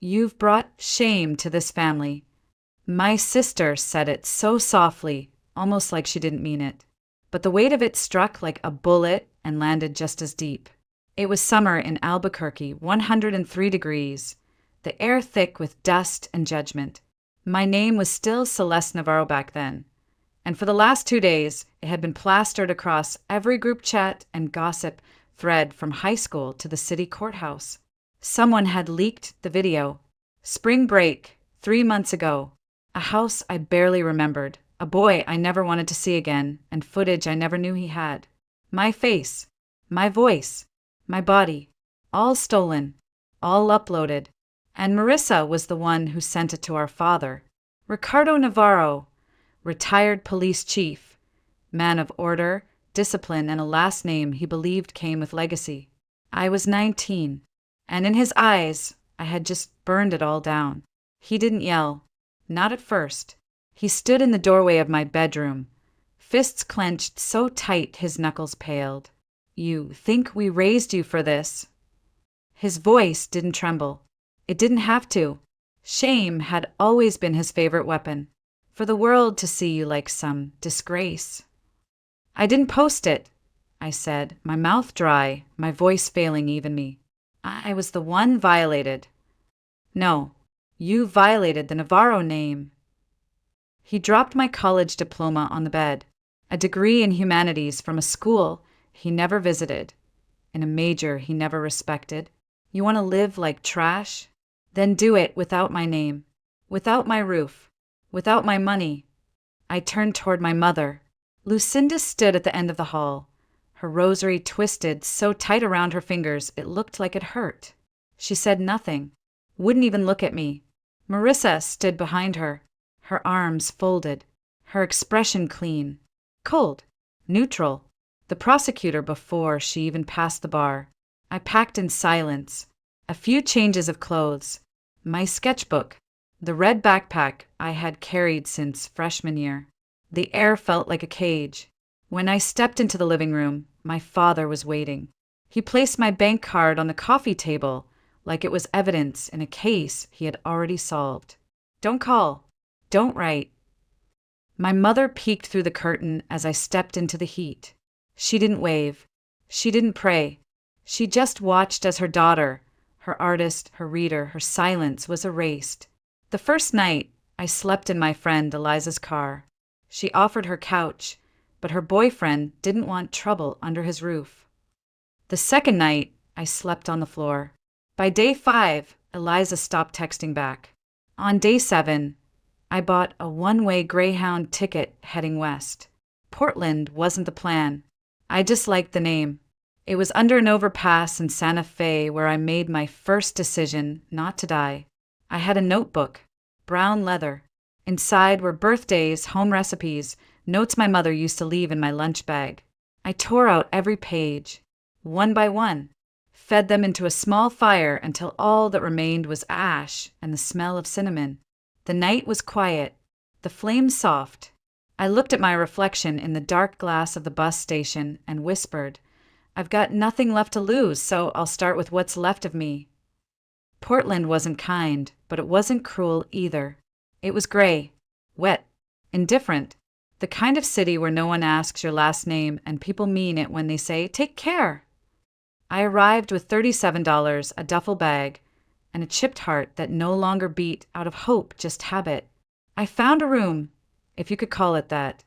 You've brought shame to this family." My sister said it so softly, almost like she didn't mean it. But the weight of it struck like a bullet and landed just as deep. It was summer in Albuquerque, 103 degrees, the air thick with dust and judgment. My name was still Celeste Navarro back then, and for the last 2 days, it had been plastered across every group chat and gossip thread from high school to the city courthouse. Someone had leaked the video. Spring break, 3 months ago. A house I barely remembered, a boy I never wanted to see again, and footage I never knew he had. My face, my voice, my body, all stolen, all uploaded. And Marissa was the one who sent it to our father. Ricardo Navarro, retired police chief, man of order, discipline, and a last name he believed came with legacy. I was 19, and in his eyes, I had just burned it all down. He didn't yell, not at first. He stood in the doorway of my bedroom, fists clenched so tight his knuckles paled. "You think we raised you for this?" His voice didn't tremble. It didn't have to. Shame had always been his favorite weapon, for the world to see you like some disgrace. "I didn't post it," I said, my mouth dry, my voice failing even me. "I was the one violated." "No, you violated the Navarro name." He dropped my college diploma on the bed, a degree in humanities from a school he never visited, in a major he never respected. "You want to live like trash? Then do it without my name, without my roof, without my money." I turned toward my mother. Lucinda stood at the end of the hall, her rosary twisted so tight around her fingers it looked like it hurt. She said nothing, wouldn't even look at me. Marissa stood behind her, her arms folded, her expression clean, cold, neutral, the prosecutor before she even passed the bar. I packed in silence, a few changes of clothes, my sketchbook, the red backpack I had carried since freshman year. The air felt like a cage. When I stepped into the living room, my father was waiting. He placed my bank card on the coffee table like it was evidence in a case he had already solved. "Don't call. Don't write." My mother peeked through the curtain as I stepped into the heat. She didn't wave. She didn't pray. She just watched as her daughter, her artist, her reader, her silence was erased. The first night, I slept in my friend Eliza's car. She offered her couch, but her boyfriend didn't want trouble under his roof. The second night, I slept on the floor. By day 5, Eliza stopped texting back. On day 7, I bought a one-way Greyhound ticket heading west. Portland wasn't the plan. I just liked the name. It was under an overpass in Santa Fe where I made my first decision not to die. I had a notebook, brown leather. Inside were birthdays, home recipes, notes my mother used to leave in my lunch bag. I tore out every page, one by one, fed them into a small fire until all that remained was ash and the smell of cinnamon. The night was quiet, the flames soft. I looked at my reflection in the dark glass of the bus station and whispered, "I've got nothing left to lose, so I'll start with what's left of me." Portland wasn't kind, but it wasn't cruel either. It was gray, wet, indifferent, the kind of city where no one asks your last name and people mean it when they say, "Take care." I arrived with $37, a duffel bag, and a chipped heart that no longer beat out of hope, just habit. I found a room, if you could call it that,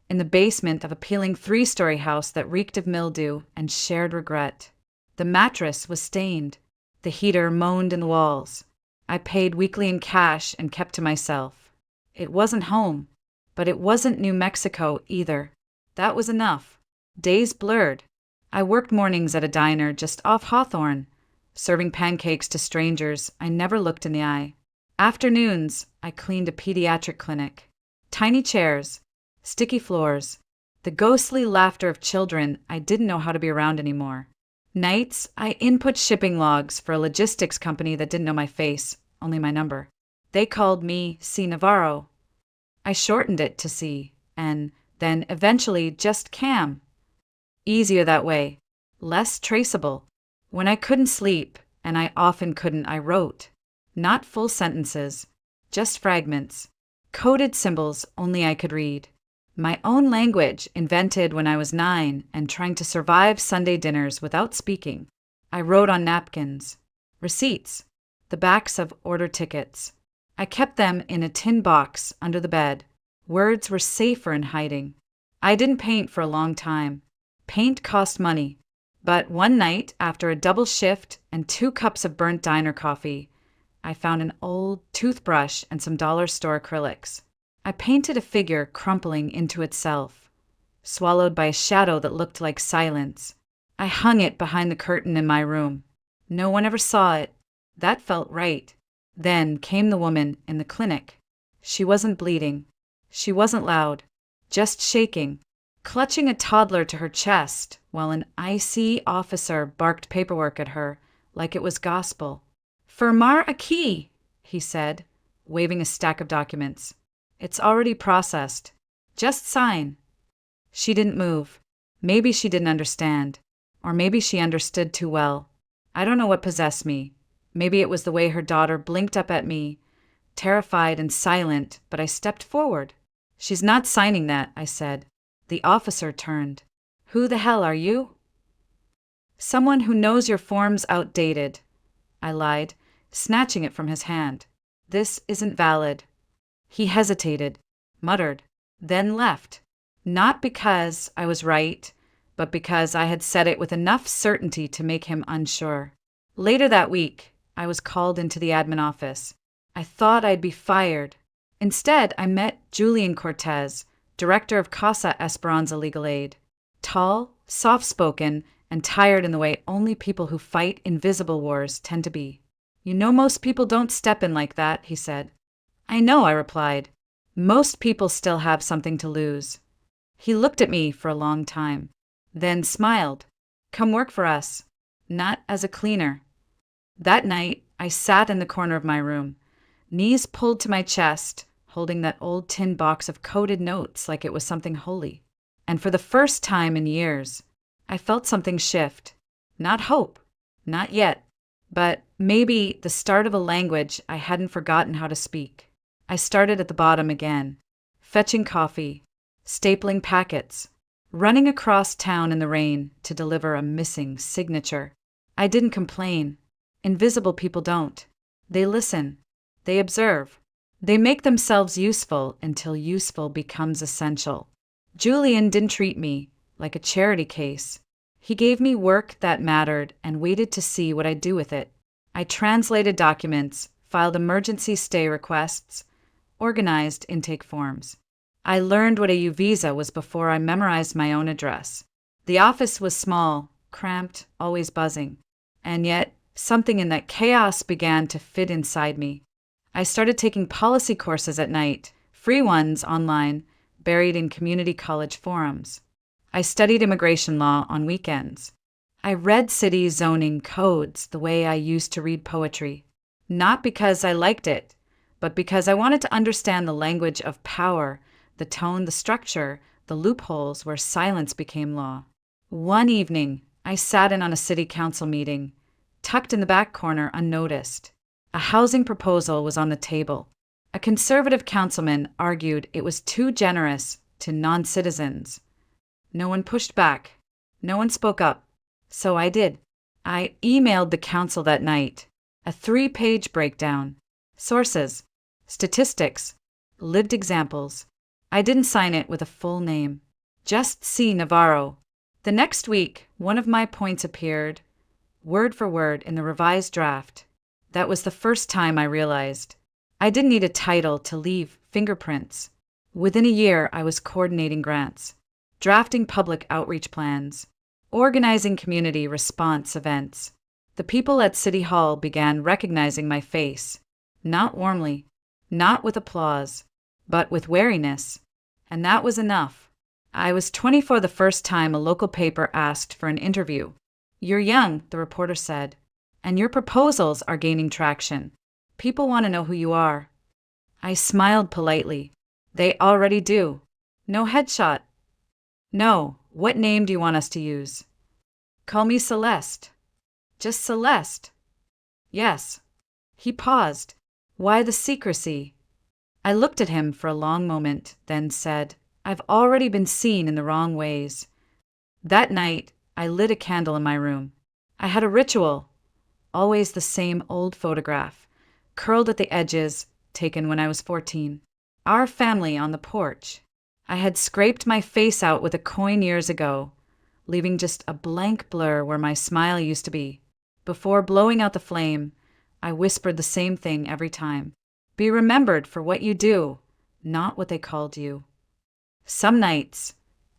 in the basement of a peeling 3-story house that reeked of mildew and shared regret. The mattress was stained. The heater moaned in the walls. I paid weekly in cash and kept to myself. It wasn't home, but it wasn't New Mexico either. That was enough. Days blurred. I worked mornings at a diner just off Hawthorne, serving pancakes to strangers I never looked in the eye. Afternoons, I cleaned a pediatric clinic. Tiny chairs, sticky floors, the ghostly laughter of children I didn't know how to be around anymore. Nights, I input shipping logs for a logistics company that didn't know my face, only my number. They called me C. Navarro. I shortened it to C, and then eventually just Cam. Easier that way, less traceable. When I couldn't sleep, and I often couldn't, I wrote. Not full sentences, just fragments. Coded symbols only I could read. My own language, invented when I was 9 and trying to survive Sunday dinners without speaking. I wrote on napkins. Receipts. The backs of order tickets. I kept them in a tin box under the bed. Words were safer in hiding. I didn't paint for a long time. Paint cost money. But one night, after a double shift and 2 cups of burnt diner coffee, I found an old toothbrush and some dollar store acrylics. I painted a figure crumpling into itself, swallowed by a shadow that looked like silence. I hung it behind the curtain in my room. No one ever saw it. That felt right. Then came the woman in the clinic. She wasn't bleeding. She wasn't loud, just shaking, clutching a toddler to her chest while an IC officer barked paperwork at her like it was gospel. "Firmar aquí," he said, waving a stack of documents. "It's already processed. Just sign." She didn't move. Maybe she didn't understand. Or maybe she understood too well. I don't know what possessed me. Maybe it was the way her daughter blinked up at me, terrified and silent, but I stepped forward. "She's not signing that," I said. The officer turned. "Who the hell are you?" "Someone who knows your form's outdated," I lied, snatching it from his hand. "This isn't valid." He hesitated, muttered, then left. Not because I was right, but because I had said it with enough certainty to make him unsure. Later that week, I was called into the admin office. I thought I'd be fired. Instead, I met Julian Cortez, director of Casa Esperanza Legal Aid. Tall, soft-spoken, and tired in the way only people who fight invisible wars tend to be. "You know most people don't step in like that," he said. "I know," I replied. "Most people still have something to lose." He looked at me for a long time, then smiled. "Come work for us." Not as a cleaner. That night, I sat in the corner of my room, knees pulled to my chest, holding that old tin box of coded notes like it was something holy. And for the first time in years, I felt something shift. Not hope. Not yet. But maybe the start of a language I hadn't forgotten how to speak. I started at the bottom again, fetching coffee, stapling packets, running across town in the rain to deliver a missing signature. I didn't complain. Invisible people don't. They listen. They observe. They make themselves useful until useful becomes essential. Julian didn't treat me like a charity case. He gave me work that mattered and waited to see what I'd do with it. I translated documents, filed emergency stay requests, organized intake forms. I learned what a U visa was before I memorized my own address. The office was small, cramped, always buzzing. And yet, something in that chaos began to fit inside me. I started taking policy courses at night, free ones online, buried in community college forums. I studied immigration law on weekends. I read city zoning codes the way I used to read poetry, not because I liked it, but because I wanted to understand the language of power, the tone, the structure, the loopholes where silence became law. One evening, I sat in on a city council meeting, tucked in the back corner unnoticed. A housing proposal was on the table. A conservative councilman argued it was too generous to non-citizens. No one pushed back. No one spoke up. So I did. I emailed the council that night. A 3-page breakdown. Sources. Statistics. Lived examples. I didn't sign it with a full name. Just C. Navarro. The next week, one of my points appeared, word for word, in the revised draft. That was the first time I realized I didn't need a title to leave fingerprints. Within a year, I was coordinating grants, drafting public outreach plans, organizing community response events. The people at City Hall began recognizing my face, not warmly, not with applause, but with wariness. And that was enough. I was 24 the first time a local paper asked for an interview. "You're young," the reporter said, "and your proposals are gaining traction. People want to know who you are." I smiled politely. "They already do." "No headshot." "No. What name do you want us to use?" "Call me Celeste." "Just Celeste." "Yes." He paused. Why the secrecy? I looked at him for a long moment, then said, I've already been seen in the wrong ways. That night, I lit a candle in my room. I had a ritual. Always the same old photograph, curled at the edges, taken when I was 14. Our family on the porch. I had scraped my face out with a coin years ago, leaving just a blank blur where my smile used to be. Before blowing out the flame, I whispered the same thing every time. Be remembered for what you do, not what they called you. Some nights,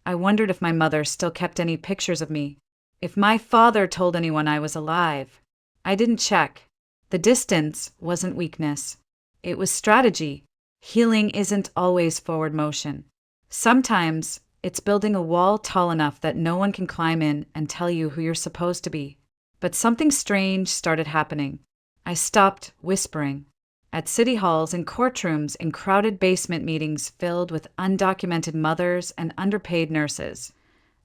I wondered if my mother still kept any pictures of me, if my father told anyone I was alive. I didn't check. The distance wasn't weakness. It was strategy. Healing isn't always forward motion. Sometimes it's building a wall tall enough that no one can climb in and tell you who you're supposed to be. But something strange started happening. I stopped whispering. At city halls and courtrooms, in crowded basement meetings filled with undocumented mothers and underpaid nurses,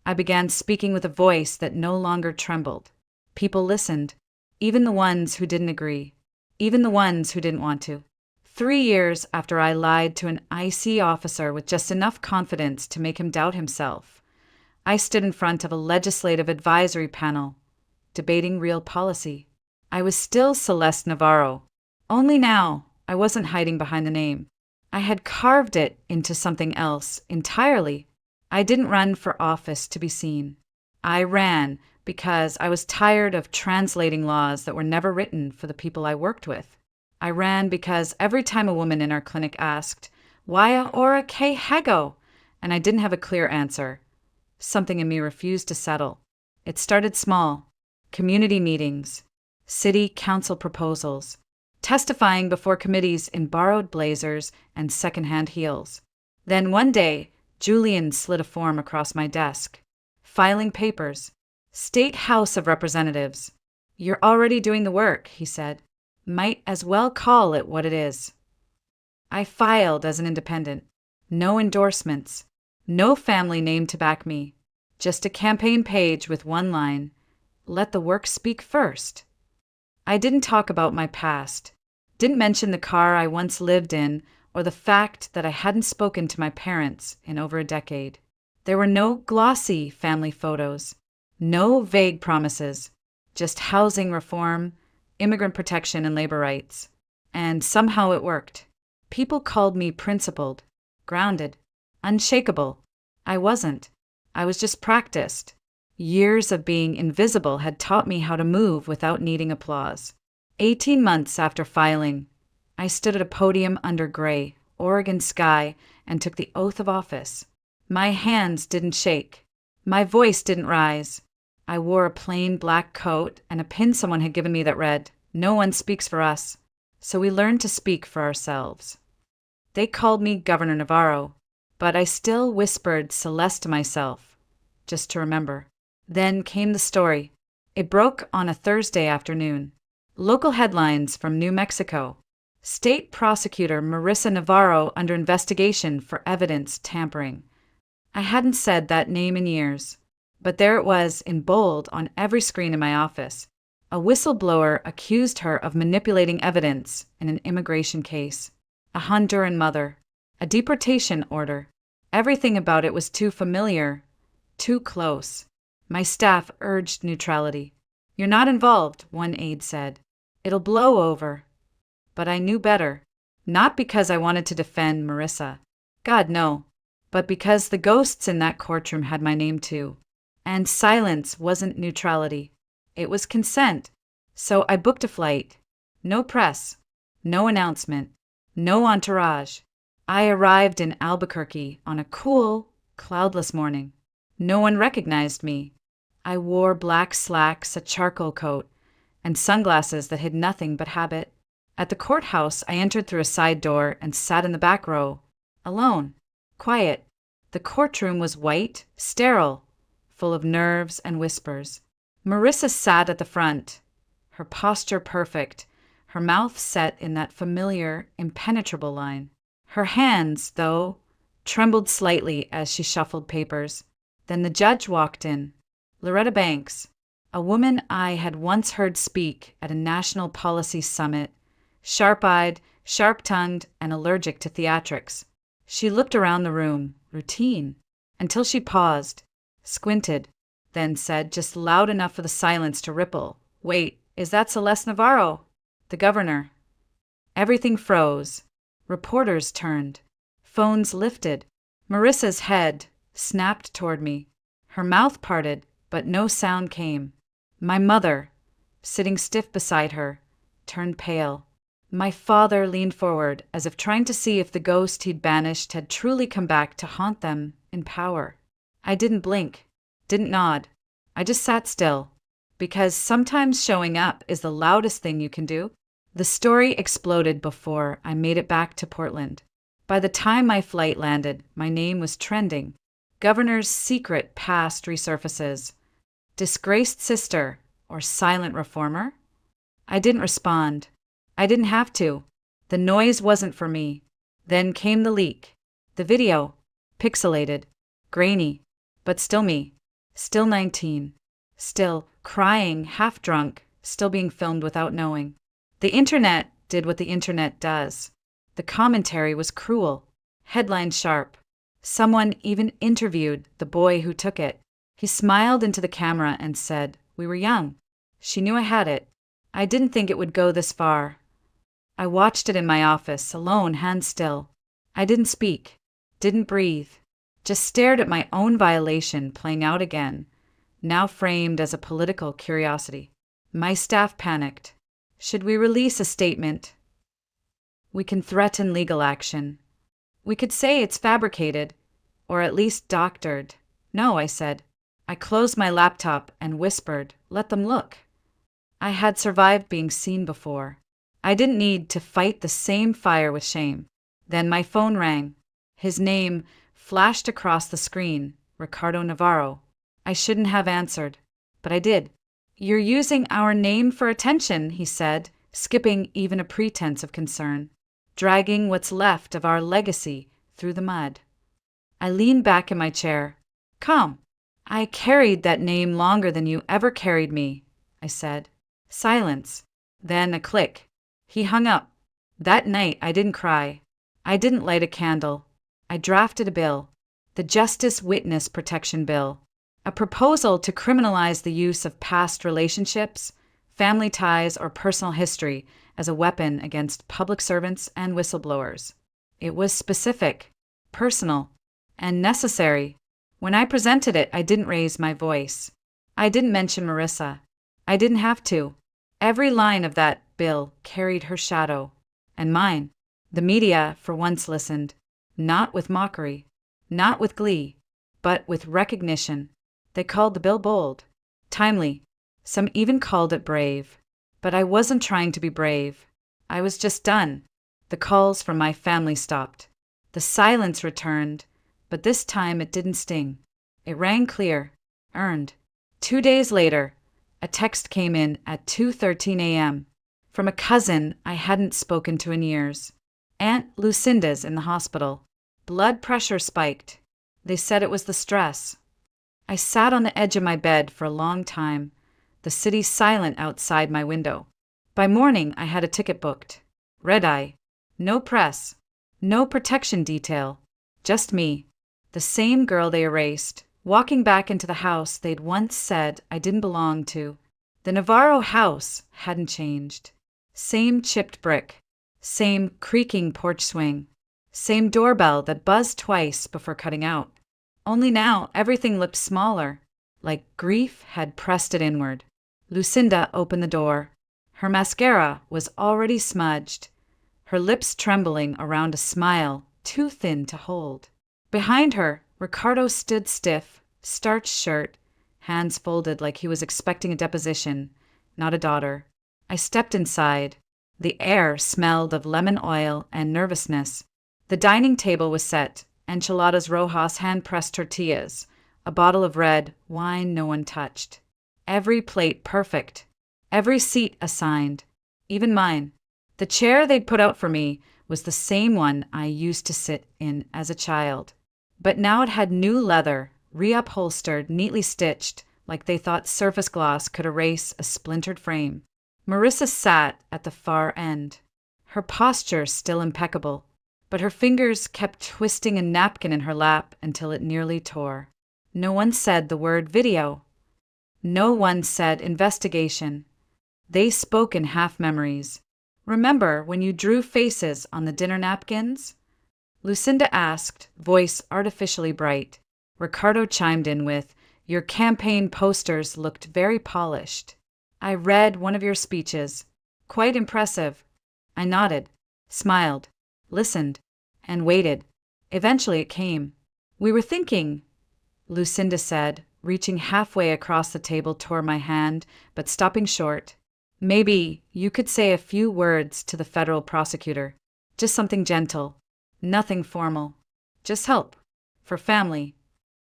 I began speaking with a voice that no longer trembled. People listened, even the ones who didn't agree, even the ones who didn't want to. 3 years after I lied to an IC officer with just enough confidence to make him doubt himself, I stood in front of a legislative advisory panel, debating real policy. I was still Celeste Navarro. Only now, I wasn't hiding behind the name. I had carved it into something else entirely. I didn't run for office to be seen. I ran because I was tired of translating laws that were never written for the people I worked with. I ran because every time a woman in our clinic asked, "Why ora que hego?" and I didn't have a clear answer, something in me refused to settle. It started small. Community meetings, city council proposals, testifying before committees in borrowed blazers and secondhand heels. Then one day, Julian slid a form across my desk. Filing papers. State House of Representatives. You're already doing the work, he said. Might as well call it what it is. I filed as an independent. No endorsements. No family name to back me. Just a campaign page with one line. Let the work speak first. I didn't talk about my past. Didn't mention the car I once lived in or the fact that I hadn't spoken to my parents in over a decade. There were no glossy family photos. No vague promises. Just housing reform, immigrant protection, and labor rights. And somehow it worked. People called me principled, grounded, unshakable. I wasn't. I was just practiced. Years of being invisible had taught me how to move without needing applause. 18 months after filing, I stood at a podium under gray, Oregon sky and took the oath of office. My hands didn't shake. My voice didn't rise. I wore a plain black coat and a pin someone had given me that read, "No one speaks for us." So we learned to speak for ourselves. They called me Governor Navarro, but I still whispered Celeste to myself, just to remember. Then came the story. It broke on a Thursday afternoon. Local headlines from New Mexico. State prosecutor Marissa Navarro under investigation for evidence tampering. I hadn't said that name in years, but there it was in bold on every screen in my office. A whistleblower accused her of manipulating evidence in an immigration case. A Honduran mother. A deportation order. Everything about it was too familiar, too close. My staff urged neutrality. "You're not involved," one aide said. "It'll blow over." But I knew better. Not because I wanted to defend Marissa. God, no. But because the ghosts in that courtroom had my name too. And silence wasn't neutrality. It was consent. So I booked a flight. No press. No announcement. No entourage. I arrived in Albuquerque on a cool, cloudless morning. No one recognized me. I wore black slacks, a charcoal coat, and sunglasses that hid nothing but habit. At the courthouse, I entered through a side door and sat in the back row, alone, quiet. The courtroom was white, sterile, full of nerves and whispers. Marissa sat at the front, her posture perfect, her mouth set in that familiar, impenetrable line. Her hands, though, trembled slightly as she shuffled papers. Then the judge walked in. Loretta Banks, a woman I had once heard speak at a national policy summit, Sharp-eyed, sharp-tongued, and allergic to theatrics. She looked around the room, routine, until she paused, squinted, then said just loud enough for the silence to ripple, "Wait, is that Celeste Navarro?" The governor. Everything froze. Reporters turned. Phones lifted. Marissa's head snapped toward me. Her mouth parted, but no sound came. My mother, sitting stiff beside her, turned pale. My father leaned forward, as if trying to see if the ghost he'd banished had truly come back to haunt them in power. I didn't blink, didn't nod. I just sat still, because sometimes showing up is the loudest thing you can do. The story exploded before I made it back to Portland. By the time my flight landed, my name was trending. Governor's secret past resurfaces. Disgraced sister or silent reformer? I didn't respond. I didn't have to. The noise wasn't for me. Then came the leak. The video. Pixelated. Grainy. But still me. Still 19. Still crying, half drunk, still being filmed without knowing. The internet did what the internet does. The commentary was cruel. Headline sharp. Someone even interviewed the boy who took it. He smiled into the camera and said, "We were young." She knew I had it. I didn't think it would go this far. I watched it in my office, alone, hands still. I didn't speak, didn't breathe, just stared at my own violation playing out again, now framed as a political curiosity. My staff panicked. Should we release a statement? We can threaten legal action. We could say it's fabricated, or at least doctored. No, I said. I closed my laptop and whispered, "Let them look." I had survived being seen before. I didn't need to fight the same fire with shame. Then my phone rang. His name flashed across the screen, Ricardo Navarro. I shouldn't have answered, but I did. "You're using our name for attention," he said, skipping even a pretense of concern, dragging what's left of our legacy through the mud. I leaned back in my chair. "Come. I carried that name longer than you ever carried me," I said. Silence. Then a click. He hung up. That night I didn't cry. I didn't light a candle. I drafted a bill. The Justice Witness Protection Bill. A proposal to criminalize the use of past relationships, family ties, or personal history as a weapon against public servants and whistleblowers. It was specific, personal, and necessary. When I presented it, I didn't raise my voice. I didn't mention Marissa. I didn't have to. Every line of that bill carried her shadow. And mine. The media, for once, listened. Not with mockery. Not with glee. But with recognition. They called the bill bold. Timely. Some even called it brave. But I wasn't trying to be brave. I was just done. The calls from my family stopped. The silence returned, but this time it didn't sting. It rang clear, earned. 2 days later, a text came in at 2:13 a.m. from a cousin I hadn't spoken to in years. Aunt Lucinda's in the hospital. Blood pressure spiked. They said it was the stress. I sat on the edge of my bed for a long time, the city silent outside my window. By morning, I had a ticket booked. Red-eye. No press. No protection detail. Just me. The same girl they erased, walking back into the house they'd once said I didn't belong to. The Navarro house hadn't changed. Same chipped brick. Same creaking porch swing. Same doorbell that buzzed twice before cutting out. Only now everything looked smaller, like grief had pressed it inward. Lucinda opened the door. Her mascara was already smudged, her lips trembling around a smile too thin to hold. Behind her, Ricardo stood stiff, starched shirt, hands folded like he was expecting a deposition, not a daughter. I stepped inside. The air smelled of lemon oil and nervousness. The dining table was set, enchiladas rojas hand-pressed tortillas, a bottle of red wine no one touched. Every plate perfect. Every seat assigned. Even mine. The chair they'd put out for me was the same one I used to sit in as a child. But now it had new leather, reupholstered, neatly stitched, like they thought surface gloss could erase a splintered frame. Marissa sat at the far end. her posture still impeccable, but her fingers kept twisting a napkin in her lap until it nearly tore. No one said the word video. No one said investigation. They spoke in half memories. Remember when you drew faces on the dinner napkins? Lucinda asked, voice artificially bright. Ricardo chimed in with, your campaign posters looked very polished. I read one of your speeches. Quite impressive. I nodded, smiled, listened, and waited. Eventually it came. We were thinking, Lucinda said, reaching halfway across the table toward my hand, but stopping short. Maybe you could say a few words to the federal prosecutor. Just something gentle. Nothing formal. Just help. For family.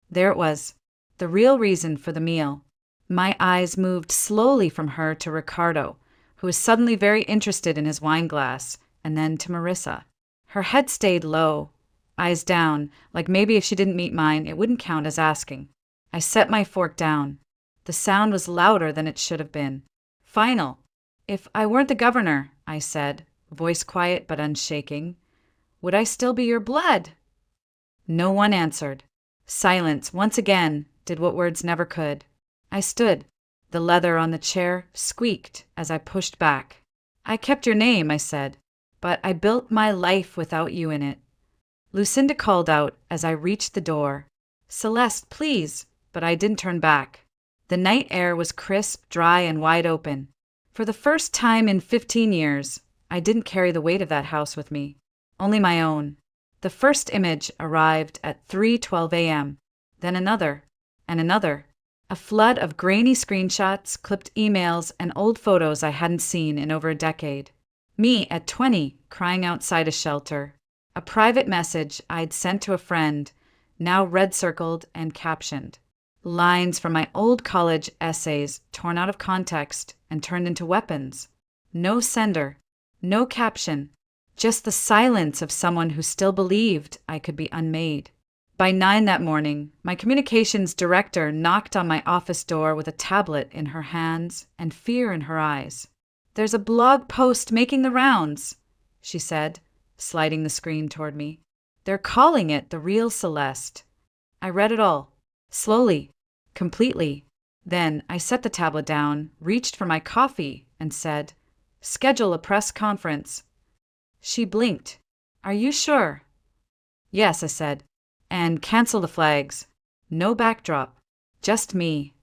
There it was. The real reason for the meal. My eyes moved slowly from her to Ricardo, who was suddenly very interested in his wine glass, and then to Marissa. Her head stayed low, eyes down, like maybe if she didn't meet mine, it wouldn't count as asking. I set my fork down. The sound was louder than it should have been. Final. If I weren't the governor, I said, voice quiet but unshaking, would I still be your blood? No one answered. Silence, once again, did what words never could. I stood. The leather on the chair squeaked as I pushed back. I kept your name, I said, but I built my life without you in it. Lucinda called out as I reached the door. Celeste, please, but I didn't turn back. The night air was crisp, dry, and wide open. For the first time in 15 years, I didn't carry the weight of that house with me. Only my own. The first image arrived at 3:12 a.m., then another, and another. A flood of grainy screenshots, clipped emails, and old photos I hadn't seen in over a decade. Me at 20, crying outside a shelter. A private message I'd sent to a friend, now red-circled and captioned. Lines from my old college essays torn out of context and turned into weapons. No sender, no caption, just the silence of someone who still believed I could be unmade. By 9 that morning, my communications director knocked on my office door with a tablet in her hands and fear in her eyes. There's a blog post making the rounds, she said, sliding the screen toward me. They're calling it The Real Celeste. I read it all, slowly, completely. Then I set the tablet down, reached for my coffee, and said, schedule a press conference. She blinked. Are you sure? Yes, I said. And cancel the flags. No backdrop. Just me.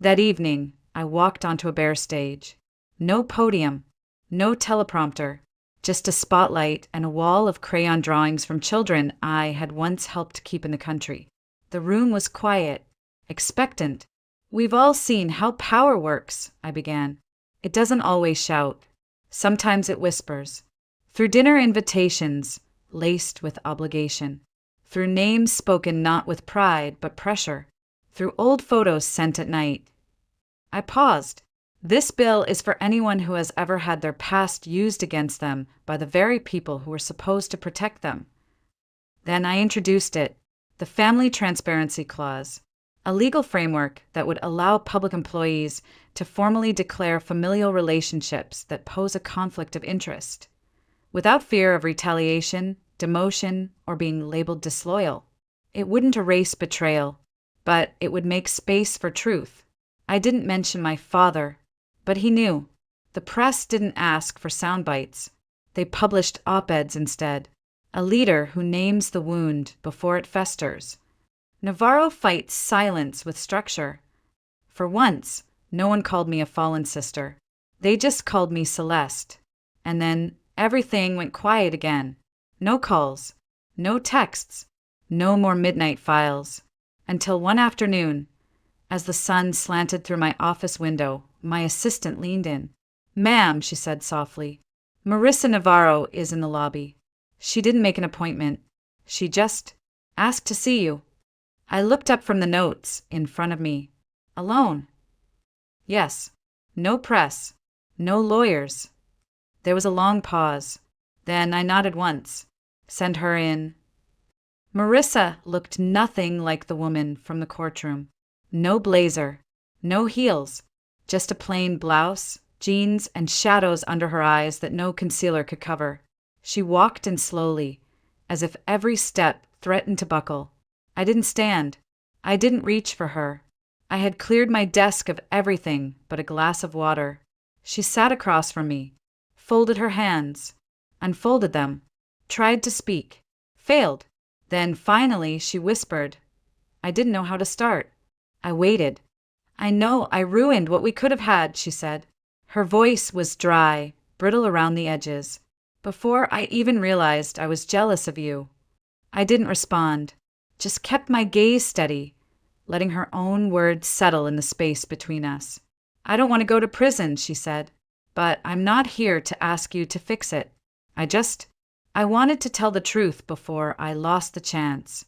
That evening, I walked onto a bare stage. No podium. No teleprompter. Just a spotlight and a wall of crayon drawings from children I had once helped keep in the country. The room was quiet, expectant. We've all seen how power works, I began. It doesn't always shout. Sometimes it whispers. Through dinner invitations, laced with obligation. Through names spoken not with pride but pressure. Through old photos sent at night. I paused. This bill is for anyone who has ever had their past used against them by the very people who were supposed to protect them. Then I introduced it, the Family Transparency Clause, a legal framework that would allow public employees to formally declare familial relationships that pose a conflict of interest, without fear of retaliation, demotion, or being labeled disloyal. It wouldn't erase betrayal, but it would make space for truth. I didn't mention my father, but he knew. The press didn't ask for sound bites. They published op-eds instead. A leader who names the wound before it festers. Navarro fights silence with structure. For once, no one called me a fallen sister. They just called me Celeste. And then everything went quiet again. No calls, no texts, no more midnight files. Until one afternoon, as the sun slanted through my office window, my assistant leaned in. Ma'am, she said softly, Marissa Navarro is in the lobby. She didn't make an appointment. She just asked to see you. I looked up from the notes in front of me. Alone. Yes. No press. No lawyers. There was a long pause. Then I nodded once. Send her in. Marissa looked nothing like the woman from the courtroom. No blazer. No heels. Just a plain blouse, jeans and shadows under her eyes that no concealer could cover. She walked in slowly, as if every step threatened to buckle. I didn't stand. I didn't reach for her. I had cleared my desk of everything but a glass of water. She sat across from me, folded her hands, unfolded them, tried to speak, failed. Then finally she whispered. I didn't know how to start. I waited. I know I ruined what we could have had, she said. Her voice was dry, brittle around the edges. Before I even realized I was jealous of you. I didn't respond, just kept my gaze steady, letting her own words settle in the space between us. I don't want to go to prison, she said, but I'm not here to ask you to fix it. I wanted to tell the truth before I lost the chance.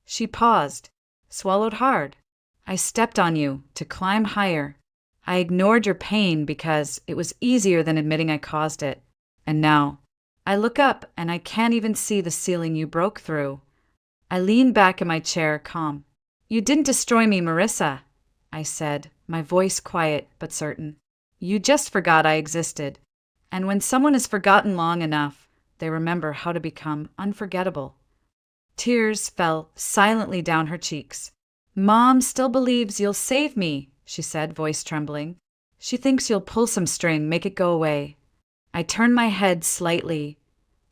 She paused, swallowed hard. I stepped on you to climb higher. I ignored your pain because it was easier than admitting I caused it. And now, I look up and I can't even see the ceiling you broke through. I lean back in my chair, calm. You didn't destroy me, Marissa, I said, my voice quiet but certain. You just forgot I existed. And when someone is forgotten long enough, they remember how to become unforgettable. Tears fell silently down her cheeks. Mom still believes you'll save me, she said, voice trembling. She thinks you'll pull some string, make it go away. I turned my head slightly,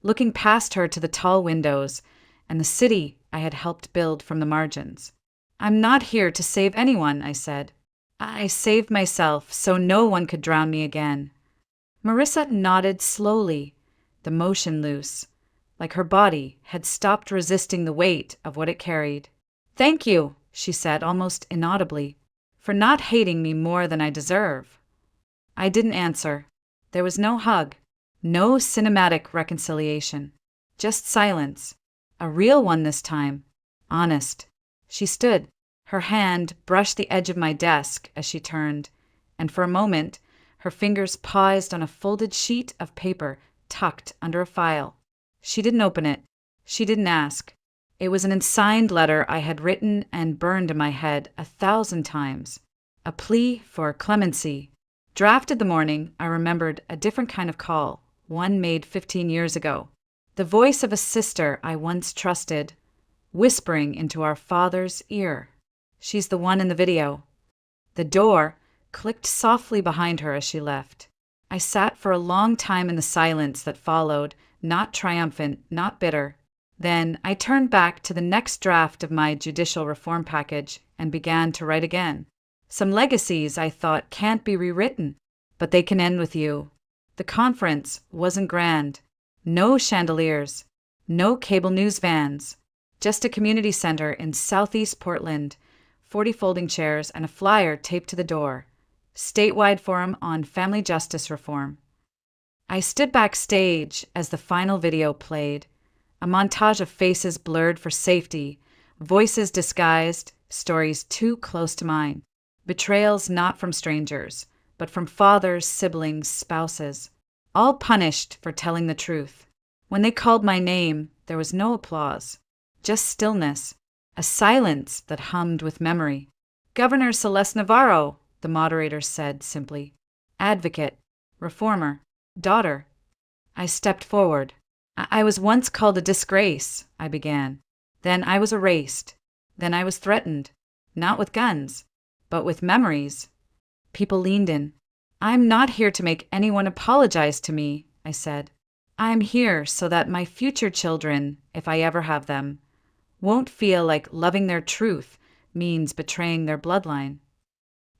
looking past her to the tall windows and the city I had helped build from the margins. I'm not here to save anyone, I said. I saved myself so no one could drown me again. Marissa nodded slowly, the motion loose, like her body had stopped resisting the weight of what it carried. Thank you, she said almost inaudibly, for not hating me more than I deserve. I didn't answer. There was no hug, no cinematic reconciliation, just silence, a real one this time, honest. She stood. Her hand brushed the edge of my desk as she turned, and for a moment, her fingers paused on a folded sheet of paper tucked under a file. She didn't open it. She didn't ask. It was an unsigned letter I had written and burned in my head 1,000 times. A plea for clemency. Drafted the morning, I remembered a different kind of call, one made 15 years ago. The voice of a sister I once trusted, whispering into our father's ear. She's the one in the video. The door clicked softly behind her as she left. I sat for a long time in the silence that followed, not triumphant, not bitter. Then I turned back to the next draft of my judicial reform package and began to write again. Some legacies I thought can't be rewritten, but they can end with you. The conference wasn't grand. No chandeliers, no cable news vans, just a community center in southeast Portland, 40 folding chairs and a flyer taped to the door. Statewide Forum on Family Justice Reform. I stood backstage as the final video played, a montage of faces blurred for safety, voices disguised, stories too close to mine, betrayals not from strangers, but from fathers, siblings, spouses, all punished for telling the truth. When they called my name, there was no applause, just stillness, a silence that hummed with memory. Governor Celeste Navarro, the moderator said simply. Advocate, reformer, daughter. I stepped forward. I was once called a disgrace, I began. Then I was erased. Then I was threatened, not with guns, but with memories. People leaned in. I'm not here to make anyone apologize to me, I said. I'm here so that my future children, if I ever have them, won't feel like loving their truth means betraying their bloodline.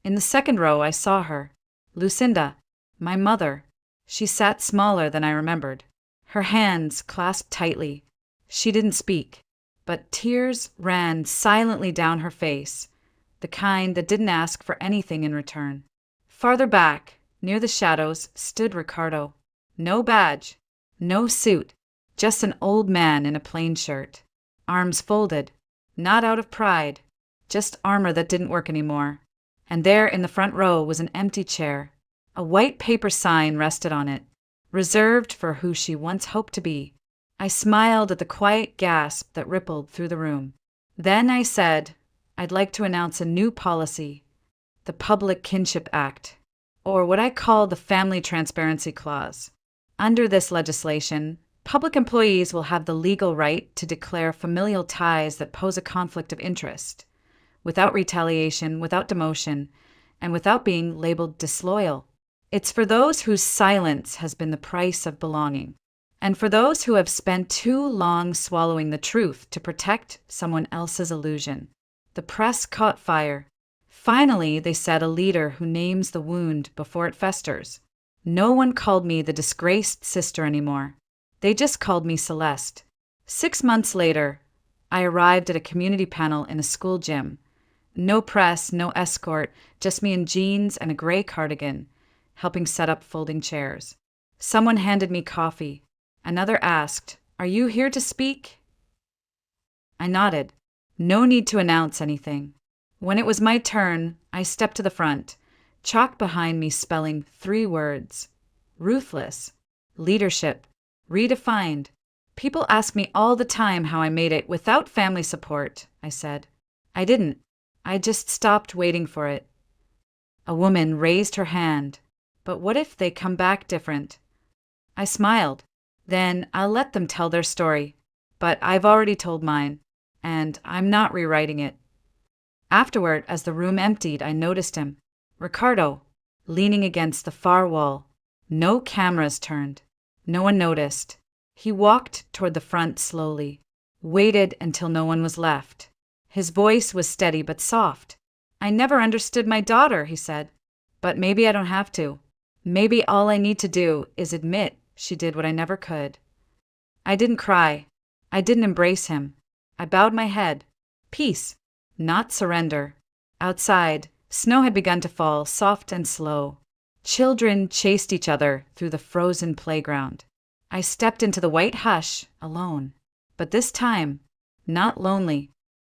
In the second row, I saw her, Lucinda, my mother. She sat smaller than I remembered, her hands clasped tightly. She didn't speak, but tears ran silently down her face, the kind that didn't ask for anything in return. Farther back, near the shadows, stood Ricardo. No badge, no suit, just an old man in a plain shirt. Arms folded, not out of pride, just armor that didn't work anymore. And there in the front row was an empty chair. A white paper sign rested on it, reserved for who she once hoped to be. I smiled at the quiet gasp that rippled through the room. Then I said, I'd like to announce a new policy, the Public Kinship Act. or what I call the Family Transparency Clause. Under this legislation, public employees will have the legal right to declare familial ties that pose a conflict of interest, without retaliation, without demotion, and without being labeled disloyal. It's for those whose silence has been the price of belonging, and for those who have spent too long swallowing the truth to protect someone else's illusion. The press caught fire. Finally, they said, a leader who names the wound before it festers. No one called me the disgraced sister anymore. They just called me Celeste. 6 months later, I arrived at a community panel in a school gym. No press, no escort, just me in jeans and a gray cardigan, helping set up folding chairs. Someone handed me coffee. Another asked, "Are you here to speak?" I nodded. No need to announce anything. When it was my turn, I stepped to the front, chalk behind me spelling 3 words: ruthless, leadership, redefined. People ask me all the time how I made it without family support, I said. I didn't. I just stopped waiting for it. A woman raised her hand. But what if they come back different? I smiled. Then I'll let them tell their story. But I've already told mine, and I'm not rewriting it. Afterward, as the room emptied, I noticed him. Ricardo, leaning against the far wall. No cameras turned. No one noticed. He walked toward the front slowly, waited until no one was left. His voice was steady but soft. "I never understood my daughter," he said. "But maybe I don't have to. Maybe all I need to do is admit she did what I never could." I didn't cry. I didn't embrace him. I bowed my head. Peace, not surrender. Outside, snow had begun to fall, soft and slow. Children chased each other through the frozen playground. I stepped into the white hush, alone. But this time, not lonely.